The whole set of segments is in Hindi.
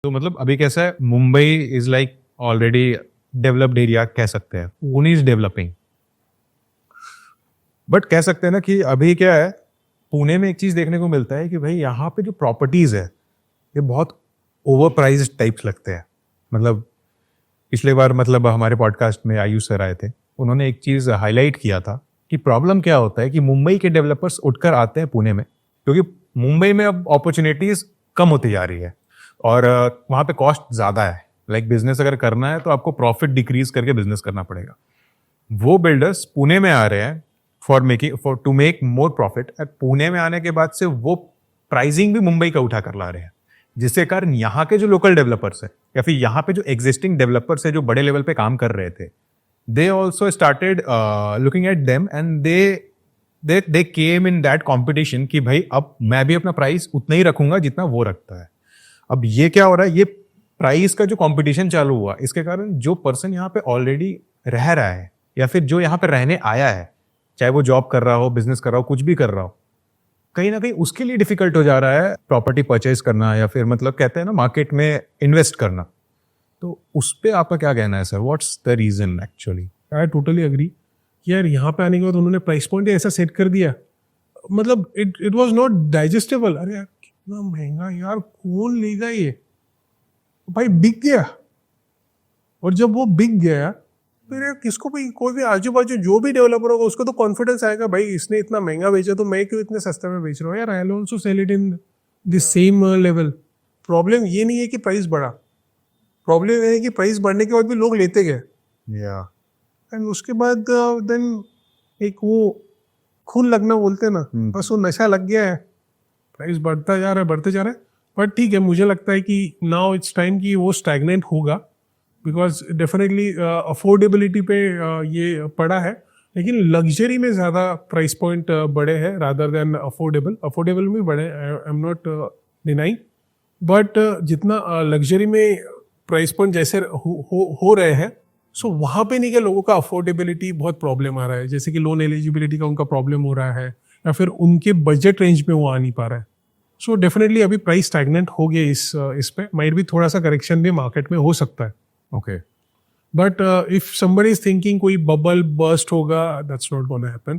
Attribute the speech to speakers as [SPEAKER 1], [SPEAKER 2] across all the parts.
[SPEAKER 1] तो मतलब अभी कैसा है, Mumbai is like already developed area कह सकते हैं, पुणे इज डेवलपिंग। बट कह सकते हैं ना कि अभी क्या है, पुणे में एक चीज देखने को मिलता है कि भाई यहाँ पे जो प्रॉपर्टीज है ये बहुत ओवर प्राइज्ड टाइप्स लगते हैं। मतलब पिछले बार मतलब हमारे पॉडकास्ट में आयुष सर आए थे, उन्होंने एक चीज हाईलाइट किया था कि प्रॉब्लम क्या होता है कि मुंबई के डेवलपर्स उठकर आते हैं पुणे में, क्योंकि मुंबई में अब अपॉर्चुनिटीज कम होती जा रही है और वहाँ पे कॉस्ट ज़्यादा है। लाइक बिजनेस अगर करना है तो आपको प्रॉफिट डिक्रीज करके बिजनेस करना पड़ेगा। वो बिल्डर्स पुणे में आ रहे हैं for to make more profit. Pune में आने के बाद से वो प्राइसिंग भी मुंबई का उठा कर ला रहे हैं, जिसके कारण यहाँ के जो लोकल डेवलपर्स है या फिर यहाँ पे जो एग्जिस्टिंग डेवलपर्स है जो बड़े लेवल पे काम कर रहे थे, they also started looking at them and they came in that competition कि भाई अब मैं भी अपना प्राइस उतना ही रखूंगा जितना वो रखता है। अब ये क्या हो रहा है, ये प्राइस का जो कंपटीशन चालू हुआ, इसके कारण जो पर्सन यहाँ पे ऑलरेडी रह रहा है या फिर जो यहाँ पे रहने आया है, चाहे वो जॉब कर रहा हो, बिजनेस कर रहा हो, कुछ भी कर रहा हो, कहीं ना कहीं उसके लिए डिफिकल्ट हो जा रहा है प्रॉपर्टी परचेज करना या फिर मतलब कहते हैं ना मार्केट में इन्वेस्ट करना। तो उस पर आपका क्या कहना है sir? What's the reason actually?
[SPEAKER 2] I totally agree कि यार यहाँ पे आने के बाद उन्होंने प्राइस पॉइंट ऐसा सेट कर दिया, मतलब इट वाज नॉट डाइजेस्टेबल। अरे यार कितना महंगा यार, कौन लेगा ये? भाई बिक गया। और जब वो बिक गया फिर यार किसको भी, कोई भी आजू बाजू जो भी डेवलपर होगा उसको तो कॉन्फिडेंस आएगा, भाई इसने इतना महंगा बेचा तो मैं क्यों इतने सस्ते में बेच रहा हूँ यार, I will also sell it in the same level. Problem ये नहीं है कि प्राइस बढ़ा, प्रॉब्लम ये है कि प्राइस बढ़ने के बाद भी लोग लेते गए एंड उसके बाद देन एक वो खून लगना बोलते हैं ना, बस वो नशा लग गया है, प्राइस बढ़ता जा रहा है बढ़ते जा रहा है। बट ठीक है, मुझे लगता है कि नाउ इट्स टाइम कि वो स्टैग्नेंट होगा, बिकॉज डेफिनेटली अफोर्डेबिलिटी पे ये पड़ा है, लेकिन लग्जरी में ज़्यादा प्राइस पॉइंट बड़े हैं रादर देन अफोर्डेबल में बड़े, I am not denying. But जितना लग्जरी में प्राइस पॉइंट जैसे हो रहे हैं, सो वहाँ पे नहीं कि लोगों का अफोर्डेबिलिटी बहुत प्रॉब्लम आ रहा है, जैसे कि लोन एलिजिबिलिटी का उनका प्रॉब्लम हो रहा है या फिर उनके बजट रेंज में वो आ नहीं पा रहा है। सो डेफिनेटली अभी प्राइस स्टैग्नेंट हो गया इस पे, माइट भी थोड़ा सा करेक्शन भी मार्केट में हो सकता है।
[SPEAKER 1] Okay,
[SPEAKER 2] but if somebody is thinking कोई बबल बर्स्ट होगा, दैट्स नॉट गोना हैपन।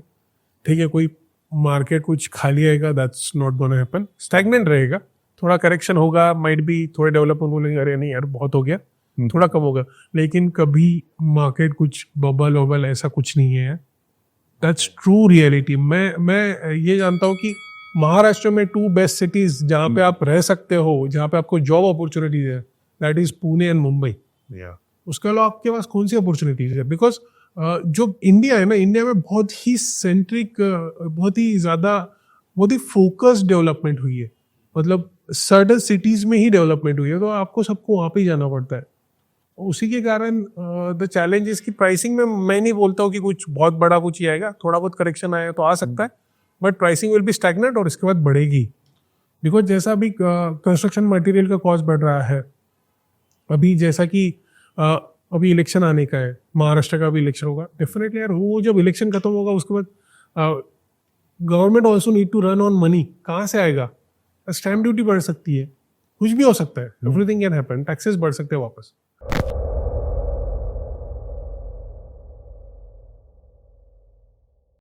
[SPEAKER 2] ठीक है, कोई मार्केट कुछ खाली आएगा, that's not gonna happen. Stagnant रहेगा, थोड़ा करेक्शन होगा, माइट भी थोड़े डेवलपर बोलेंगे अरे नहीं यार बहुत हो गया, थोड़ा कम होगा, लेकिन कभी मार्केट कुछ बबल वबल ऐसा कुछ नहीं है। That's true reality. मैं ये जानता हूँ कि महाराष्ट्र में 2 बेस्ट सिटीज जहाँ पे आप रह सकते हो, जहाँ पे आपको जॉब अपॉर्चुनिटीज है, that is Pune and Mumbai. उसके अलावा आपके पास कौन सी अपॉर्चुनिटीज है? बिकॉज जो इंडिया है ना, इंडिया में बहुत ही सेंट्रिक, बहुत ही ज़्यादा, बहुत ही फोकस्ड डेवलपमेंट हुई है। मतलब सर्टन सिटीज में ही डेवलपमेंट हुई है, तो आपको सबको वहाँ पे ही जाना पड़ता है। उसी के कारण द चैलेंज इज की प्राइसिंग में मैं नहीं बोलता हूँ कि कुछ बहुत बड़ा कुछ ही आएगा, थोड़ा बहुत करेक्शन आएगा तो आ सकता है, but pricing will be stagnant और इसके बाद बढ़ेगी। बिकॉज जैसा अभी कंस्ट्रक्शन मटेरियल का कॉस्ट बढ़ रहा है, अभी जैसा कि अभी इलेक्शन आने का है, महाराष्ट्र का भी इलेक्शन होगा, डेफिनेटली यार वो जब इलेक्शन खत्म होगा उसके बाद government also need to run on money. कहाँ से आएगा? स्टैम्प ड्यूटी बढ़ सकती है, कुछ भी हो सकता है, एवरीथिंग कैन हैपन, टैक्सेस बढ़ सकते हैं वापस।